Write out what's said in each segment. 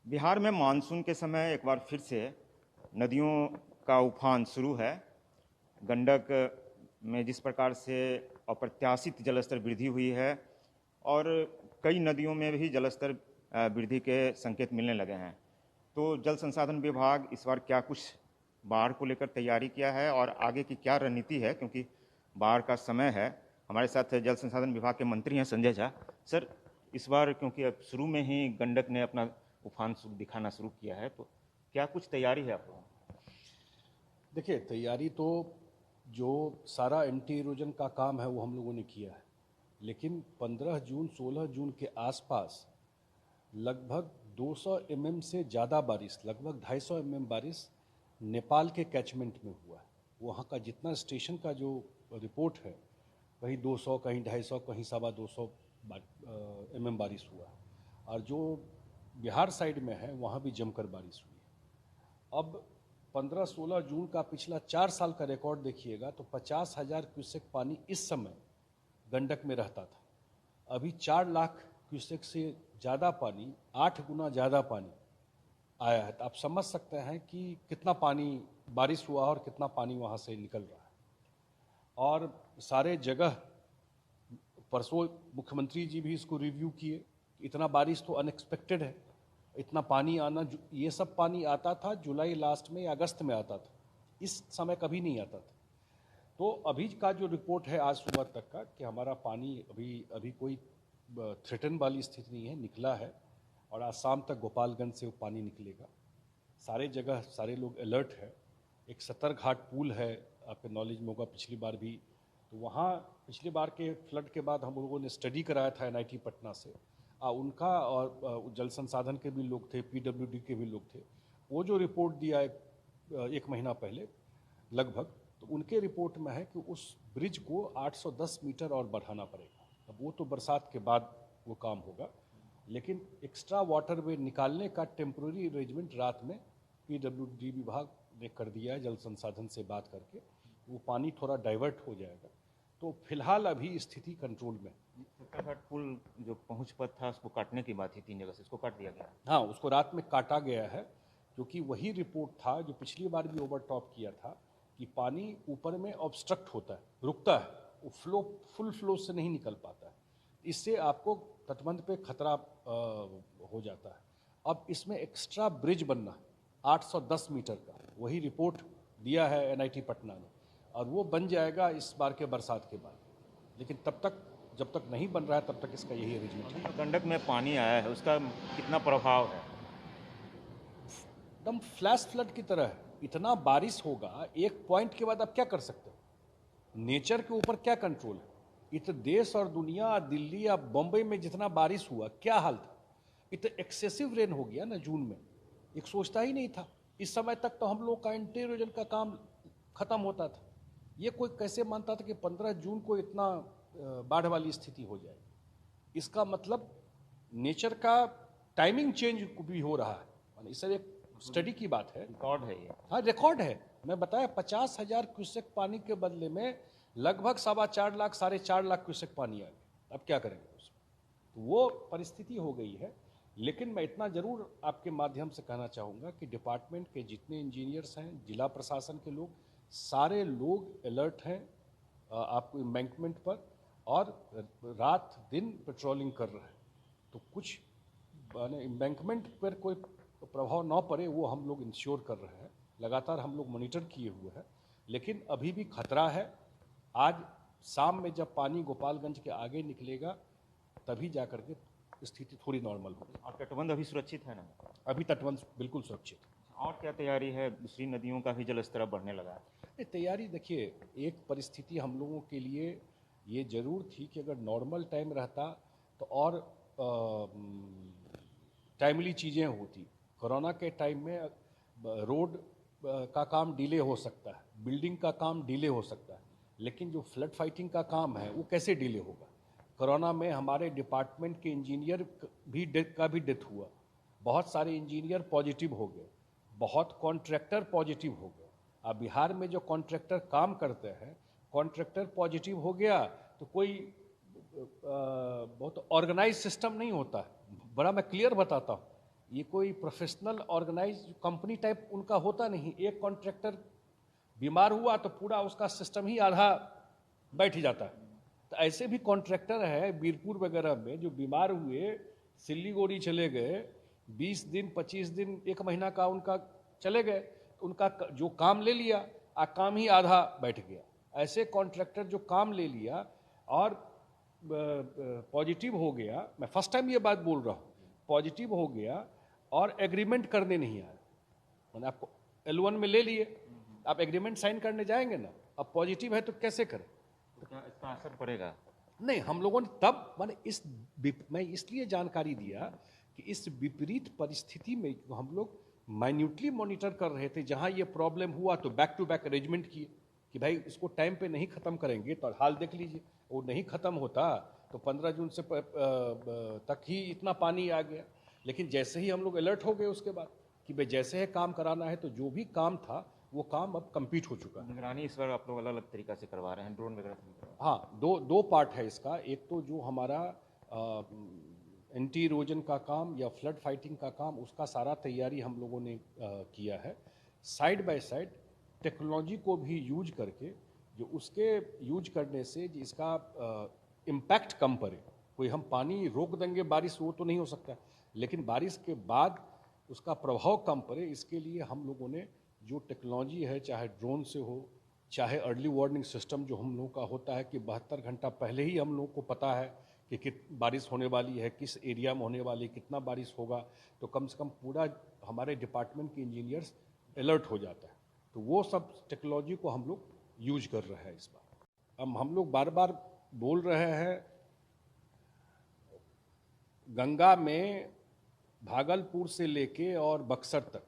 बिहार में मानसून के समय एक बार फिर से नदियों का उफान शुरू है। गंडक में जिस प्रकार से अप्रत्याशित जलस्तर वृद्धि हुई है और कई नदियों में भी जलस्तर वृद्धि के संकेत मिलने लगे हैं, तो जल संसाधन विभाग इस बार क्या कुछ बाढ़ को लेकर तैयारी किया है और आगे की क्या रणनीति है, क्योंकि बाढ़ का समय है। हमारे साथ जल संसाधन विभाग के मंत्री हैं संजय झा। सर, इस बार क्योंकि अब शुरू में ही गंडक ने अपना उफान दिखाना शुरू किया है, तो क्या कुछ तैयारी है आप लोगों की? देखिए, तैयारी तो जो सारा एंटी इरोजन का काम है वो हम लोगों ने किया है, लेकिन 15 जून 16 जून के आसपास लगभग 200 mm से ज़्यादा बारिश, लगभग 250 mm बारिश नेपाल के कैचमेंट में हुआ है। वहाँ का जितना स्टेशन का जो रिपोर्ट है, कहीं 200, कहीं 250, कहीं 225 mm बारिश हुआ है। और जो बिहार साइड में है वहाँ भी जमकर बारिश हुई है। अब 15-16 जून का पिछला 4 साल का रिकॉर्ड देखिएगा तो 50,000 क्यूसेक पानी इस समय गंडक में रहता था। अभी 4 लाख क्यूसेक से ज़्यादा पानी, 8 गुना ज़्यादा पानी आया है। तो आप समझ सकते हैं कि कितना पानी बारिश हुआ और कितना पानी वहाँ से निकल रहा है। और सारे जगह परसों मुख्यमंत्री जी भी इसको रिव्यू किए। इतना बारिश तो अनएक्सपेक्टेड है, इतना पानी आना, ये सब पानी आता था जुलाई लास्ट में या अगस्त में आता था, इस समय कभी नहीं आता था। तो अभी का जो रिपोर्ट है आज सुबह तक का कि हमारा पानी अभी कोई थ्रेटन वाली स्थिति नहीं है, निकला है और आज शाम तक गोपालगंज से वो पानी निकलेगा। सारे जगह सारे लोग अलर्ट है। एक सत्तर घाट पुल है, आपके नॉलेज में होगा, पिछली बार भी तो वहाँ पिछली बार के फ्लड के बाद हम लोगों ने स्टडी कराया था NIT पटना से। उनका और जल संसाधन के भी लोग थे, PWD के भी लोग थे। वो जो रिपोर्ट दिया एक महीना पहले लगभग, तो उनके रिपोर्ट में है कि उस ब्रिज को 810 मीटर और बढ़ाना पड़ेगा। अब वो तो बरसात के बाद वो काम होगा, लेकिन एक्स्ट्रा वाटर वे निकालने का टेम्प्रोरी अरेंजमेंट रात में PWD विभाग ने कर दिया है। जल संसाधन से बात करके वो पानी थोड़ा डाइवर्ट हो जाएगा। तो फिलहाल अभी स्थिति कंट्रोल में। सत्ताघाट पुल जो पहुंच पथ था उसको काटने की बात थी, 3 जगह से इसको काट दिया गया। हाँ, उसको रात में काटा गया है, क्योंकि वही रिपोर्ट था जो पिछली बार भी ओवरटॉप किया था कि पानी ऊपर में ऑब्स्ट्रक्ट होता है, रुकता है, वो फुल फ्लो से नहीं निकल पाता है। इससे आपको तटबंध पे खतरा हो जाता है। अब इसमें एक्स्ट्रा ब्रिज बनना है 810 मीटर का, वही रिपोर्ट दिया है NIT पटना ने, और वो बन जाएगा इस बार के बरसात के बाद। लेकिन तब तक, जब तक नहीं बन रहा है, तब तक इसका यही अरेंजमेंट है। गंडक में पानी आया है, उसका कितना प्रभाव है? एकदम फ्लैश फ्लड की तरह है। इतना बारिश होगा, एक पॉइंट के बाद आप क्या कर सकते हो? नेचर के ऊपर क्या कंट्रोल है? इतना देश और दुनिया, दिल्ली या बम्बई में जितना बारिश हुआ, क्या हाल था? इतना एक्सेसिव रेन हो गया ना जून में, एक सोचता ही नहीं था। इस समय तक तो हम लोग का एंटी इरोजन का काम खत्म होता था। ये कोई कैसे मानता था कि 15 जून को इतना बाढ़ वाली स्थिति हो जाएगी? इसका मतलब नेचर का टाइमिंग चेंज भी हो रहा है। इससे एक स्टडी की बात है, रिकॉर्ड है ये। हाँ, रिकॉर्ड है। मैं बताया 50,000 क्यूसेक पानी के बदले में लगभग 4.25 लाख 4.5 लाख क्यूसेक पानी आ गया। अब क्या करेंगे उसमें? तो वो परिस्थिति हो गई है। लेकिन मैं इतना जरूर आपके माध्यम से कहना चाहूँगा कि डिपार्टमेंट के जितने इंजीनियर्स हैं, जिला प्रशासन के लोग, सारे लोग अलर्ट हैं आपको एम्बैंकमेंट पर, और रात दिन पेट्रोलिंग कर रहे हैं। तो कुछ एम्बैंकमेंट पर कोई प्रभाव ना पड़े वो हम लोग इंश्योर कर रहे हैं। लगातार हम लोग मॉनिटर किए हुए हैं, लेकिन अभी भी खतरा है। आज शाम में जब पानी गोपालगंज के आगे निकलेगा तभी जाकर के स्थिति थोड़ी नॉर्मल होगी। और तटबंध अभी सुरक्षित है ना? अभी तटबंध बिल्कुल सुरक्षित है। और क्या तैयारी है? दूसरी नदियों का भी जलस्तर बढ़ने लगा है। तैयारी देखिए, एक परिस्थिति हम लोगों के लिए ये जरूर थी कि अगर नॉर्मल टाइम रहता तो और टाइमली चीज़ें होती। कोरोना के टाइम में रोड का काम डिले हो सकता है, बिल्डिंग का काम डिले हो सकता है, लेकिन जो फ्लड फाइटिंग का काम है वो कैसे डिले होगा? कोरोना में हमारे डिपार्टमेंट के इंजीनियर भी डेथ हुआ, बहुत सारे इंजीनियर पॉजिटिव हो गए, बहुत कॉन्ट्रैक्टर पॉजिटिव हो गए। अब बिहार में जो कॉन्ट्रैक्टर काम करते हैं, कॉन्ट्रैक्टर पॉजिटिव हो गया तो कोई बहुत ऑर्गेनाइज सिस्टम नहीं होता है। बड़ा मैं क्लियर बताता हूँ, ये कोई प्रोफेशनल ऑर्गेनाइज कंपनी टाइप उनका होता नहीं। एक कॉन्ट्रैक्टर बीमार हुआ तो पूरा उसका सिस्टम ही आधा बैठ ही जाता है। तो ऐसे भी कॉन्ट्रैक्टर है बीरपुर वगैरह में जो बीमार हुए, सिल्लीगुड़ी चले गए, 20 दिन 25 दिन 1 महीना का उनका चले गए, तो उनका जो काम ले लिया काम ही आधा बैठ गया। ऐसे कॉन्ट्रैक्टर जो काम ले लिया और पॉजिटिव हो गया, मैं फर्स्ट टाइम ये बात बोल रहा हूँ, पॉजिटिव हो गया और एग्रीमेंट करने नहीं आया। मैंने आपको L1 में ले लिए, आप एग्रीमेंट साइन करने जाएंगे ना, अब पॉजिटिव है तो कैसे करें? तो क्या इसका असर पड़ेगा? नहीं, हम लोगों ने तब मैं इसलिए जानकारी दिया कि इस विपरीत परिस्थिति में हम लोग माइन्यूटली मॉनिटर कर रहे थे। जहां ये प्रॉब्लम हुआ तो बैक टू बैक अरेंजमेंट किए कि भाई इसको टाइम पे नहीं खत्म करेंगे तो हाल देख लीजिए, वो नहीं खत्म होता तो 15 जून से तक ही इतना पानी आ गया। लेकिन जैसे ही हम लोग अलर्ट हो गए उसके बाद कि भाई जैसे है काम कराना है, तो जो भी काम था वो काम अब कंप्लीट हो चुका है। निगरानी इस बार आप लोग अलग अलग तरीका से करवा रहे हैं, ड्रोन वगैरह से नहीं करवा रहे हाँ, दो पार्ट है इसका। एक तो जो हमारा एंटी इरोजन का काम या फ्लड फाइटिंग का काम, उसका सारा तैयारी हम लोगों ने किया है। साइड बाय साइड टेक्नोलॉजी को भी यूज करके, जो उसके यूज करने से इसका इम्पैक्ट कम पड़े। कोई हम पानी रोक देंगे बारिश, वो तो नहीं हो सकता, लेकिन बारिश के बाद उसका प्रभाव कम पड़े, इसके लिए हम लोगों ने जो टेक्नोलॉजी है, चाहे ड्रोन से हो, चाहे अर्ली वार्निंग सिस्टम जो हम लोगों का होता है कि 72 घंटा पहले ही हम लोगों को पता है कि बारिश होने वाली है, किस एरिया में होने वाली है, कितना बारिश होगा, तो कम से कम पूरा हमारे डिपार्टमेंट के इंजीनियर्स अलर्ट हो जाता है। तो वो सब टेक्नोलॉजी को हम लोग यूज कर रहे हैं इस बार। अब हम लोग बार बार बोल रहे हैं, गंगा में भागलपुर से लेके और बक्सर तक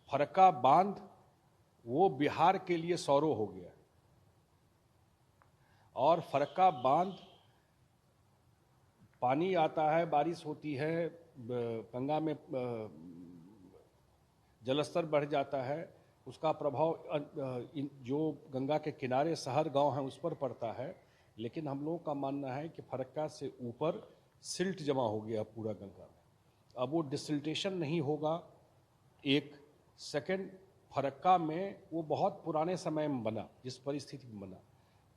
फरक्का बांध वो बिहार के लिए सौरो हो गया, और फरक्का बांध पानी आता है, बारिश होती है, गंगा में जलस्तर बढ़ जाता है, उसका प्रभाव जो गंगा के किनारे शहर गांव हैं उस पर पड़ता है। लेकिन हम लोगों का मानना है कि फरक्का से ऊपर सिल्ट जमा हो गया पूरा गंगा में, अब वो डिसिल्टेशन नहीं होगा। एक सेकंड, फरक्का में वो बहुत पुराने समय में बना, जिस परिस्थिति में बना,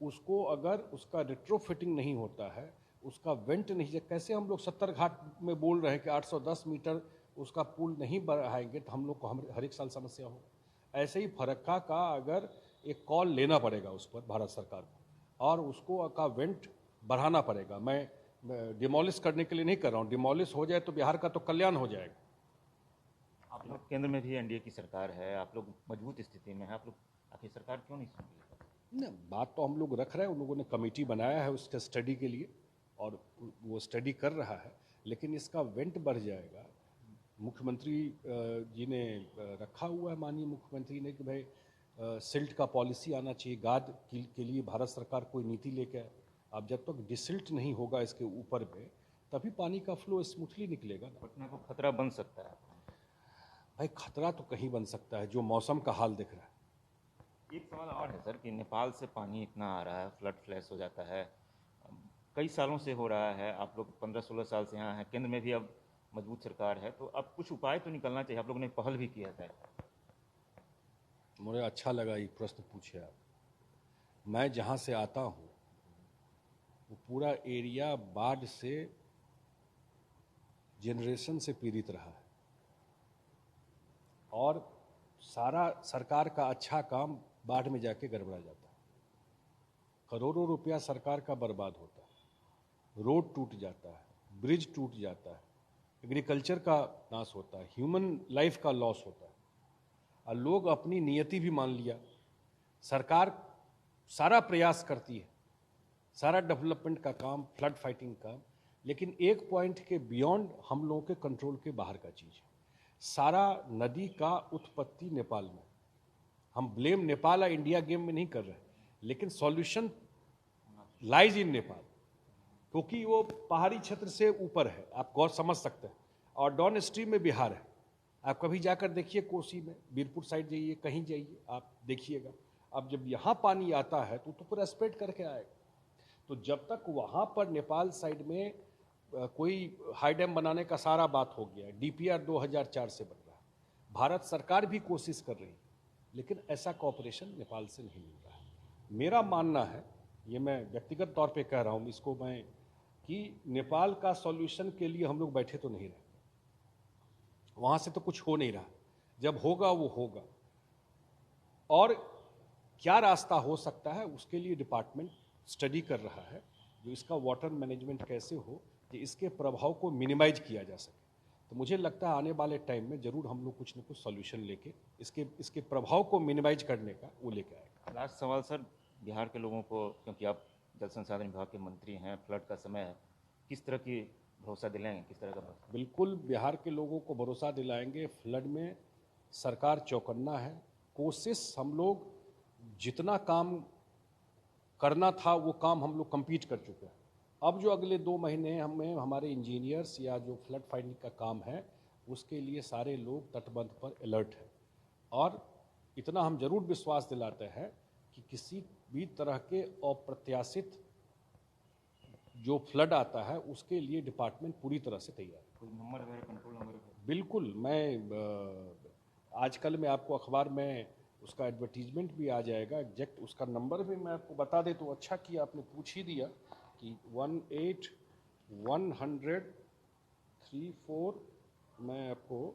उसको अगर उसका रिट्रोफिटिंग नहीं होता है, उसका वेंट नहीं, कैसे हम लोग 70 घाट में बोल रहे हैं कि 810 मीटर उसका पुल नहीं बढ़ाएंगे तो हम लोग को हर एक साल समस्या हो। ऐसे ही फरक्का का अगर एक कॉल लेना पड़ेगा उस पर भारत सरकार को, और उसको का वेंट बढ़ाना पड़ेगा। मैं डिमोलिश करने के लिए नहीं कर रहा हूँ, डिमोलिश हो जाए तो बिहार का तो कल्याण हो जाएगा। आप लोग केंद्र में भी एनडीए की सरकार है, आप लोग मजबूत स्थिति में है, आप लोग आखिर सरकार क्यों नहीं सुन रही? नहीं, बात तो हम लोग रख रहे हैं, उन लोगों ने कमेटी बनाया है उसके स्टडी के लिए, और वो स्टडी कर रहा है। लेकिन इसका वेंट बढ़ जाएगा। मुख्यमंत्री जी ने रखा हुआ है, माननीय मुख्यमंत्री ने, कि भाई सिल्ट का पॉलिसी आना चाहिए, गाद के लिए भारत सरकार कोई नीति लेके आए। अब जब तक डिसिल्ट नहीं होगा इसके ऊपर में, तभी पानी का फ्लो स्मूथली निकलेगा ना। पटना को खतरा बन सकता है? भाई खतरा तो कहीं बन सकता है, जो मौसम का हाल दिख रहा है। एक सवाल और है सर कि नेपाल से पानी इतना आ रहा है, फ्लड फ्लैश हो जाता है, कई सालों से हो रहा है, आप लोग 15-16 साल से यहाँ हैं, केंद्र में भी अब मजबूत सरकार है, तो अब कुछ उपाय तो निकलना चाहिए। आप लोगों ने पहल भी किया था। मुझे अच्छा लगा ये प्रश्न पूछे आप। मैं जहाँ से आता हूँ वो पूरा एरिया बाढ़ से जनरेशन से पीड़ित रहा है, और सारा सरकार का अच्छा काम बाढ़ में जाके गड़बड़ा जाता है। करोड़ों रुपया सरकार का बर्बाद होता है, रोड टूट जाता है, ब्रिज टूट जाता है, एग्रीकल्चर का नाश होता है, ह्यूमन लाइफ का लॉस होता है, और लोग अपनी नियति भी मान लिया। सरकार सारा प्रयास करती है, सारा डेवलपमेंट का काम, फ्लड फाइटिंग का, लेकिन एक पॉइंट के बियॉन्ड हम लोगों के कंट्रोल के बाहर का चीज़ है। सारा नदी का उत्पत्ति नेपाल में, हम ब्लेम नेपाल और इंडिया गेम में नहीं कर रहे, लेकिन सॉल्यूशन लाइज इन नेपाल, क्योंकि वो पहाड़ी क्षेत्र से ऊपर है, आप गौर समझ सकते हैं, और डाउन स्ट्रीम में बिहार है। आप कभी जाकर देखिए, कोसी में, बीरपुर साइड जाइए, कहीं जाइए, आप देखिएगा। अब जब यहाँ पानी आता है तो पूरा स्प्रेड करके आएगा। तो जब तक वहाँ पर नेपाल साइड में कोई हाई डैम बनाने का सारा बात हो गया, डीपीआर 2004 से बन रहा है, भारत सरकार भी कोशिश कर रही है, लेकिन ऐसा कॉपरेशन नेपाल से नहीं मिल रहा है। मेरा मानना है, ये मैं व्यक्तिगत तौर पे कह रहा हूँ इसको मैं, कि नेपाल का सॉल्यूशन के लिए हम लोग बैठे तो नहीं रहे, वहाँ से तो कुछ हो नहीं रहा, जब होगा वो होगा। और क्या रास्ता हो सकता है उसके लिए डिपार्टमेंट स्टडी कर रहा है, जो इसका वाटर मैनेजमेंट कैसे हो कि इसके प्रभाव को मिनिमाइज किया जा सके। तो मुझे लगता है आने वाले टाइम में जरूर हम लोग कुछ न कुछ सॉल्यूशन लेके इसके प्रभाव को मिनिमाइज करने का वो लेके आएगा। लास्ट सवाल सर, बिहार के लोगों को, क्योंकि आप जल संसाधन विभाग के मंत्री हैं, फ्लड का समय है, किस तरह की भरोसा दिलाएंगे, किस तरह का भरोसा? बिल्कुल बिहार के लोगों को भरोसा दिलाएंगे, फ्लड में सरकार चौकन्ना है। कोशिश हम लोग जितना काम करना था वो काम हम लोग कंप्लीट कर चुके हैं। अब जो अगले 2 महीने हमें हमारे इंजीनियर्स या जो फ्लड फाइटिंग का काम है उसके लिए सारे लोग तटबंध पर अलर्ट हैं, और इतना हम जरूर विश्वास दिलाते हैं कि किसी भी तरह के अप्रत्याशित जो फ्लड आता है उसके लिए डिपार्टमेंट पूरी तरह से तैयार है। कोई नंबर वगैरह, कंट्रोल नंबर? बिल्कुल, मैं आजकल में आपको अखबार में उसका एडवर्टीजमेंट भी आ जाएगा, एग्जैक्ट उसका नंबर भी मैं आपको बता दे तो अच्छा किया आपने पूछ ही दिया कि 18-100-34, मैं आपको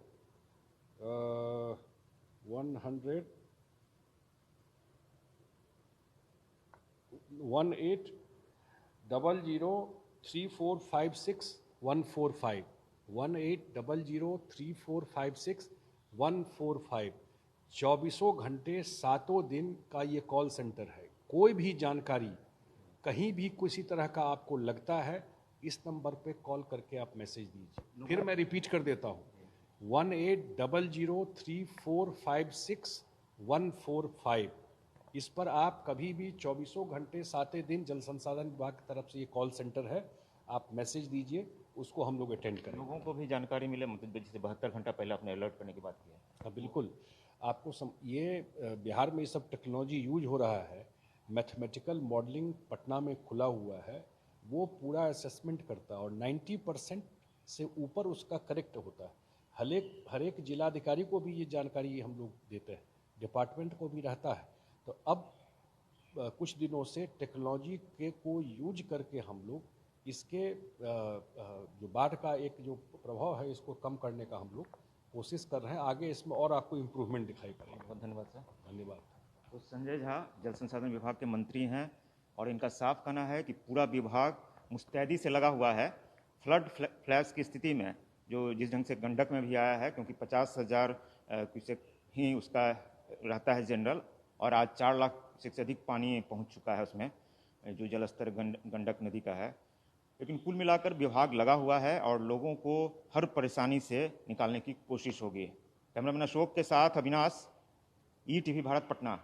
1800-3456-145, 1800-3456-145। 24 घंटे 7 दिन का ये कॉल सेंटर है। कोई भी जानकारी कहीं भी किसी तरह का आपको लगता है, इस नंबर पे कॉल करके आप मैसेज दीजिए। फिर मैं रिपीट कर देता हूँ, 1800-3456-145। इस पर आप कभी भी 24 घंटे 7 दिन जल संसाधन विभाग की तरफ से ये कॉल सेंटर है, आप मैसेज दीजिए, उसको हम लोग अटेंड करें। लोगों को भी जानकारी मिले, मतलब जैसे 72 घंटा पहले आपने अलर्ट करने की बात की है। हाँ बिल्कुल, आपको ये बिहार में ये सब टेक्नोलॉजी यूज हो रहा है। मैथमेटिकल मॉडलिंग पटना में खुला हुआ है, वो पूरा असेसमेंट करता है और 90% से ऊपर उसका करेक्ट होता है। हर एक जिलाधिकारी को भी ये जानकारी हम लोग देते हैं, डिपार्टमेंट को भी रहता है। तो अब कुछ दिनों से टेक्नोलॉजी के को यूज करके हम लोग इसके जो बाढ़ का एक जो प्रभाव है इसको कम करने का हम लोग कोशिश कर रहे हैं। आगे इसमें और आपको इम्प्रूवमेंट दिखाई पड़ेगा। बहुत धन्यवाद सर। धन्यवाद। तो संजय झा जल संसाधन विभाग के मंत्री हैं और इनका साफ कहना है कि पूरा विभाग मुस्तैदी से लगा हुआ है फ्लड फ्लैश की स्थिति में, जो जिस ढंग से गंडक में भी आया है, क्योंकि 50,000 क्यूसेक ही उसका रहता है जनरल, और आज 4 लाख से अधिक पानी पहुंच चुका है उसमें, जो जलस्तर गंडक नदी का है। लेकिन कुल मिलाकर विभाग लगा हुआ है और लोगों को हर परेशानी से निकालने की कोशिश होगी। कैमरामैन अशोक के साथ अविनाश, ईटीवी भारत, पटना।